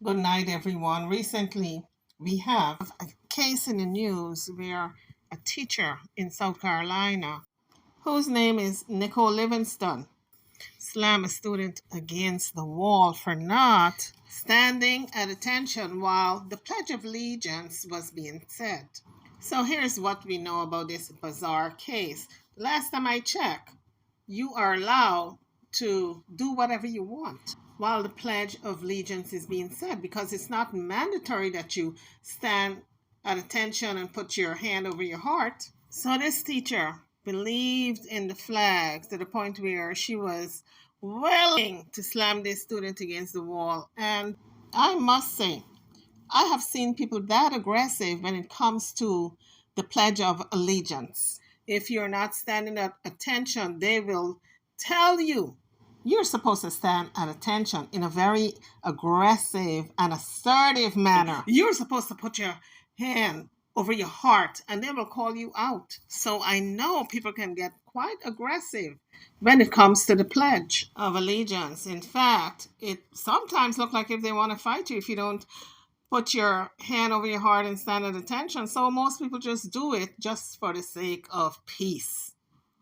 Good night, everyone. Recently, we have a case in the news where a teacher in South Carolina, whose name is Nicole Livingston, slammed a student against the wall for not standing at attention while the Pledge of Allegiance was being said. So here's what we know about this bizarre case. Last time I checked, you are allowed to do whatever you want while the Pledge of Allegiance is being said because it's not mandatory that you stand at attention and put your hand over your heart. So this teacher believed in the flag to the point where she was willing to slam this student against the wall. And I must say, I have seen people that aggressive when it comes to the Pledge of Allegiance. If you're not standing at attention, they will tell you you're supposed to stand at attention in a very aggressive and assertive manner. You're supposed to put your hand over your heart and they will call you out. So I know people can get quite aggressive when it comes to the Pledge of Allegiance. In fact, it sometimes looks like if they want to fight you if you don't put your hand over your heart and stand at attention. So most people just do it just for the sake of peace.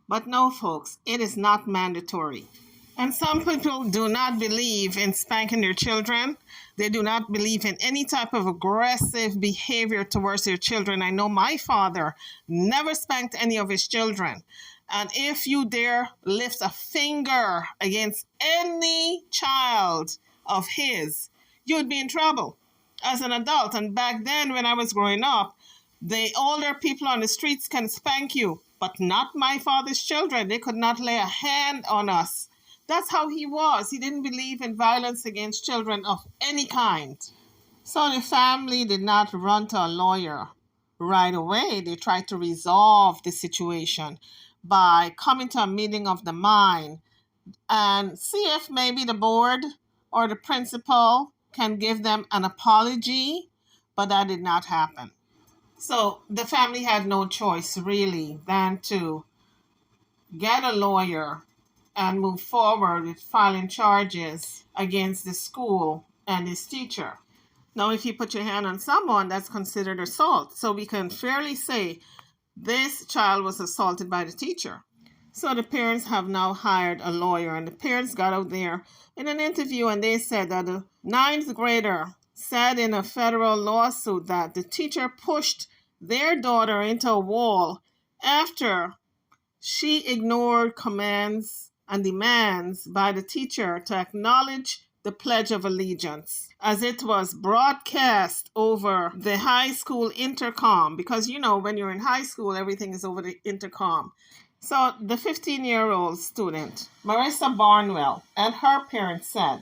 But no, folks, it is not mandatory. And some people do not believe in spanking their children. They do not believe in any type of aggressive behavior towards their children. I know my father never spanked any of his children. And if you dare lift a finger against any child of his, you would be in trouble as an adult. And back then, when I was growing up, the older people on the streets can spank you, but not my father's children. They could not lay a hand on us. That's how he was. He didn't believe in violence against children of any kind. So the family did not run to a lawyer right away. They tried to resolve the situation by coming to a meeting of the mind and see if maybe the board or the principal can give them an apology, but that did not happen. So the family had no choice really than to get a lawyer and move forward with filing charges against the school and its teacher. Now, if you put your hand on someone, that's considered assault. So we can fairly say this child was assaulted by the teacher. So the parents have now hired a lawyer, and the parents got out there in an interview and they said that the ninth grader said in a federal lawsuit that the teacher pushed their daughter into a wall after she ignored commands and demands by the teacher to acknowledge the Pledge of Allegiance as it was broadcast over the high school intercom. Because, you know, when you're in high school, everything is over the intercom. So the 15-year-old student, Marissa Barnwell, and her parents said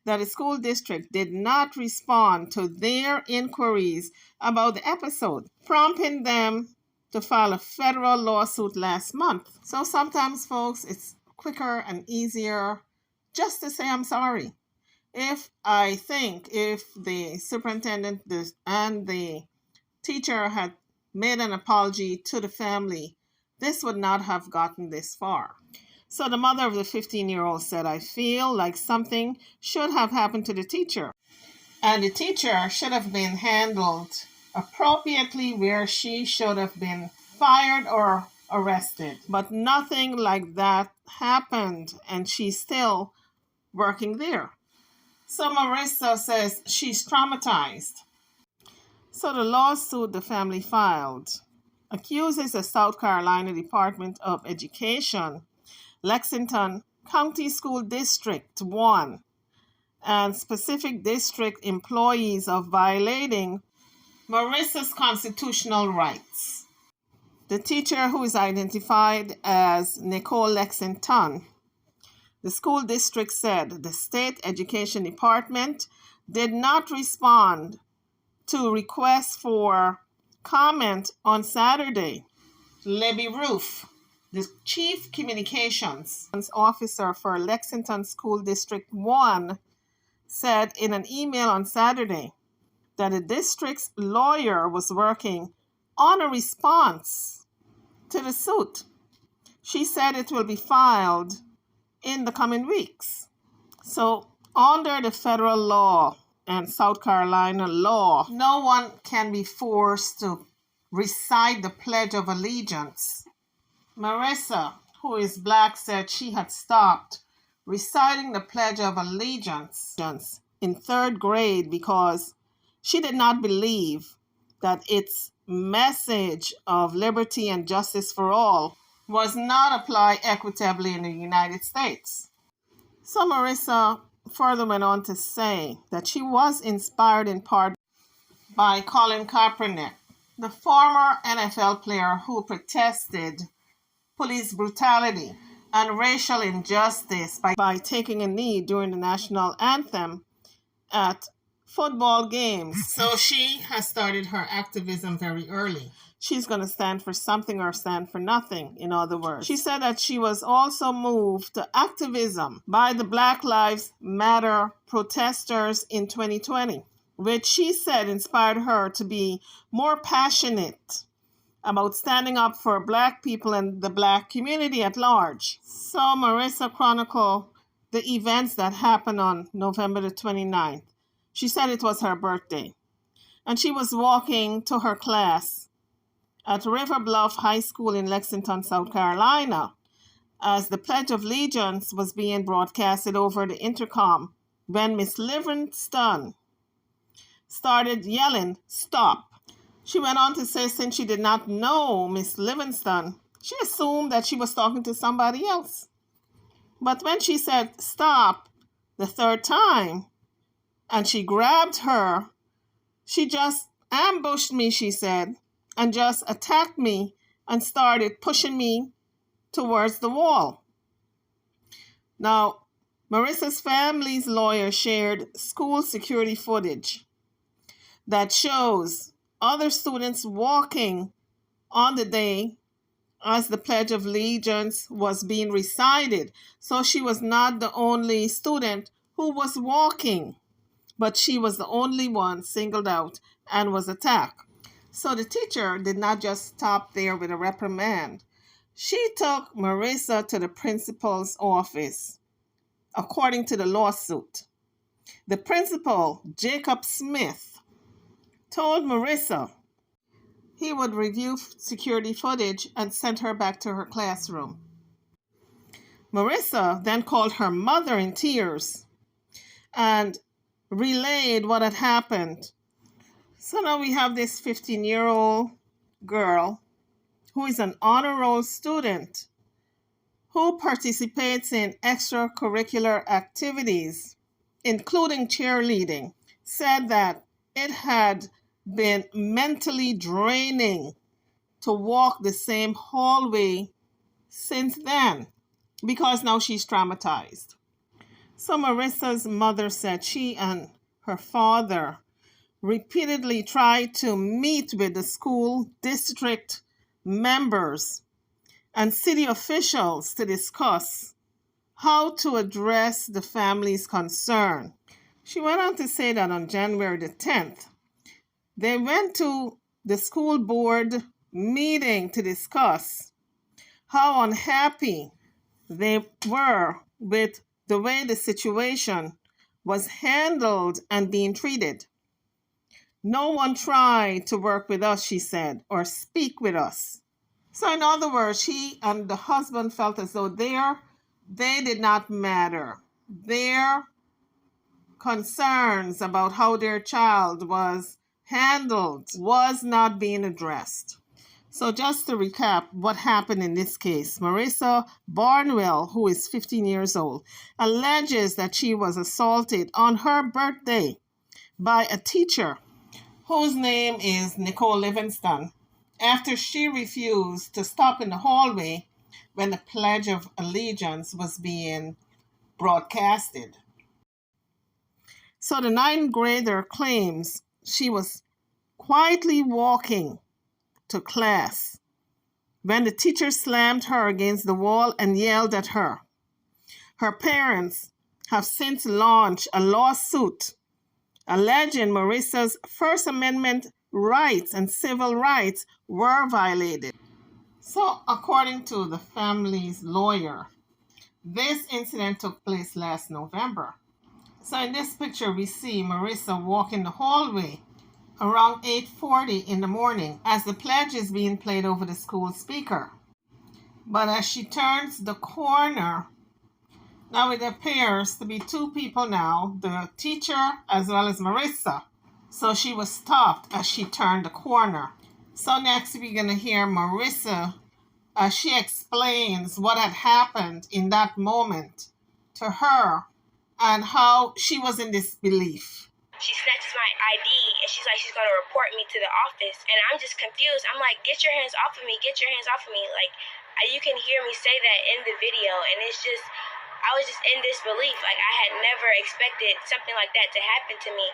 that the school district did not respond to their inquiries about the episode, prompting them to file a federal lawsuit last month. So sometimes, folks, it's quicker and easier just to say I'm sorry. If the superintendent and the teacher had made an apology to the family, this would not have gotten this far. So the mother of the 15-year-old said, I feel like something should have happened to the teacher. And the teacher should have been handled appropriately where she should have been fired or arrested. But nothing like that happened, and she's still working there. So Marissa says she's traumatized. So the lawsuit the family filed accuses the South Carolina Department of Education, Lexington County School District 1, and specific district employees of violating Marissa's constitutional rights. The teacher, who is identified as Nicole Lexington, the school district said the state education department did not respond to requests for comment on Saturday. Libby Roof, the chief communications officer for Lexington School District 1, said in an email on Saturday that the district's lawyer was working on a response to the suit. She said it will be filed in the coming weeks. So, under the federal law, and South Carolina law, no one can be forced to recite the Pledge of Allegiance. Marissa, who is black, said she had stopped reciting the Pledge of Allegiance in third grade because she did not believe that its message of liberty and justice for all was not applied equitably in the United States. So Marissa further went on to say that she was inspired in part by Colin Kaepernick, the former NFL player who protested police brutality and racial injustice by taking a knee during the national anthem at football games. So she has started her activism very early. She's going to stand for something or stand for nothing, in other words. She said that she was also moved to activism by the Black Lives Matter protesters in 2020, which she said inspired her to be more passionate about standing up for Black people and the Black community at large. So Marissa chronicled the events that happened on November the 29th. She said it was her birthday, and she was walking to her class at River Bluff High School in Lexington, South Carolina, as the Pledge of Allegiance was being broadcasted over the intercom when Miss Livingston started yelling, "Stop." She went on to say since she did not know Miss Livingston, she assumed that she was talking to somebody else. But when she said "stop" the third time, and she grabbed her, she just ambushed me, she said, and just attacked me and started pushing me towards the wall. Now, Marissa's family's lawyer shared school security footage that shows other students walking on the day as the Pledge of Allegiance was being recited. So she was not the only student who was walking, but she was the only one singled out and was attacked. So the teacher did not just stop there with a reprimand. She took Marissa to the principal's office, according to the lawsuit. The principal, Jacob Smith, told Marissa he would review security footage and send her back to her classroom. Marissa then called her mother in tears and relayed what had happened. So now we have this 15-year-old girl who is an honor roll student who participates in extracurricular activities, including cheerleading, said that it had been mentally draining to walk the same hallway since then because now she's traumatized. So Marissa's mother said she and her father repeatedly tried to meet with the school district members and city officials to discuss how to address the family's concern. She went on to say that on January the 10th, they went to the school board meeting to discuss how unhappy they were with the way the situation was handled and being treated. No one tried to work with us, she said, or speak with us. So in other words, she and the husband felt as though they did not matter. Their concerns about how their child was handled was not being addressed. So just to recap what happened in this case, Marissa Barnwell, who is 15 years old, alleges that she was assaulted on her birthday by a teacher whose name is Nicole Livingston after she refused to stop in the hallway when the Pledge of Allegiance was being broadcasted. So the ninth grader claims she was quietly walking to class when the teacher slammed her against the wall and yelled at her. Her parents have since launched a lawsuit alleging Marissa's First Amendment rights and civil rights were violated. So according to the family's lawyer, this incident took place last November. So in this picture, we see Marissa walking the hallway around 8:40 in the morning as the pledge is being played over the school speaker. But as she turns the corner, now it appears to be two people now, the teacher as well as Marissa. So she was stopped as she turned the corner. So next we're going to hear Marissa as she explains what had happened in that moment to her and how she was in disbelief. She snatches my ID and she's like, she's going to report me to the office. And I'm just confused. I'm like, get your hands off of me. Get your hands off of me. Like, you can hear me say that in the video. And it's just, I was just in disbelief. Like, I had never expected something like that to happen to me.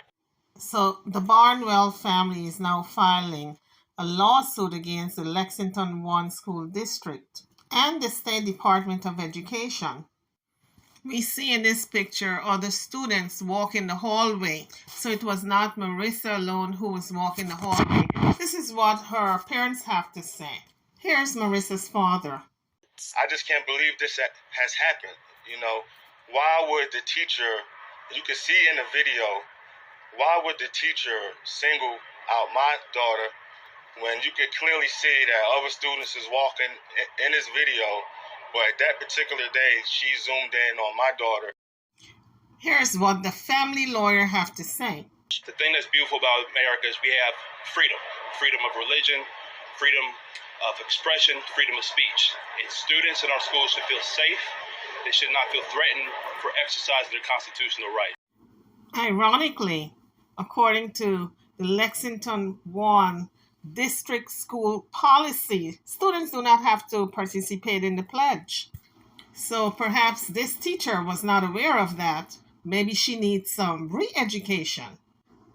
So the Barnwell family is now filing a lawsuit against the Lexington 1 School District and the State Department of Education. We see in this picture other students walking the hallway. So it was not Marissa alone who was walking the hallway. This is what her parents have to say. Here's Marissa's father. I just can't believe this has happened. You know, why would the teacher, you can see in the video, why would the teacher single out my daughter when you could clearly see that other students is walking in this video, but that particular day she zoomed in on my daughter. Here's what the family lawyer have to say. The thing that's beautiful about America is we have freedom. Freedom of religion, freedom of expression, freedom of speech. And students in our schools should feel safe. They should not feel threatened for exercising their constitutional right. Ironically, according to the Lexington 1 district school policy, students do not have to participate in the pledge. So perhaps this teacher was not aware of that. Maybe she needs some re-education.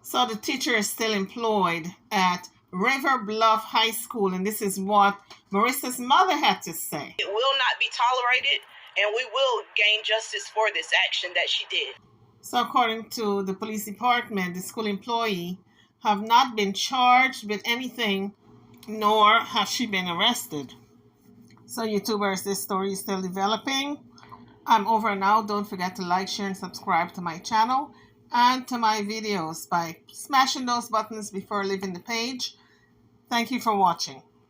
So the teacher is still employed at River Bluff High School, and this is what Marissa's mother had to say. It will not be tolerated, and we will gain justice for this action that she did. So according to the police department, the school employee have not been charged with anything, nor have she been arrested. So YouTubers, this story is still developing. I'm over now. Don't forget to like, share, and subscribe to my channel and to my videos by smashing those buttons before leaving the page. Thank you for watching.